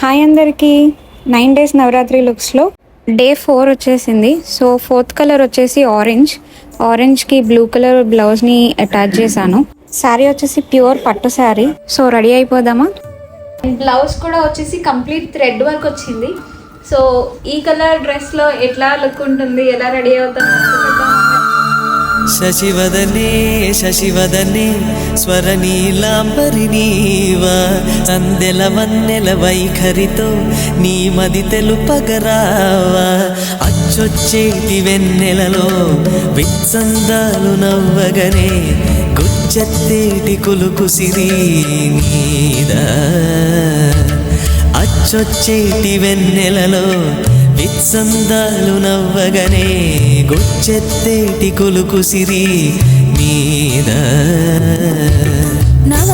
Hi అందరికీ 9 days Navratri లుక్స్లో day 4 వచ్చేసింది. So 4th colour వచ్చేసి ఆరెంజ్కి బ్లూ కలర్ బ్లౌజ్ని అటాచ్ చేశాను. శారీ వచ్చేసి ప్యూర్ పట్టు శారీ. సో రెడీ అయిపోదామా? బ్లౌజ్ కూడా వచ్చేసి కంప్లీట్ థ్రెడ్ వర్క్ వచ్చింది. సో ఈ కలర్ డ్రెస్లో ఎట్లా లుక్ ఉంటుంది, ఎలా రెడీ అవుతాం శశివదనే శశివదనే స్వరనీలాంబరి నీవా సందెల వన్నెల వైఖరితో నీ మది తెలుపగరావా అచ్చొచ్చేటి వెన్నెలలో విత్సందాలు నవ్వగనే గుచ్చెత్తేటి కులుకు సిరి నీదా అచ్చొచ్చేటి వెన్నెలలో విత్సందాలు నవ్వగనే గుచ్చెత్తేటి కులుకు సిరి మీద నవ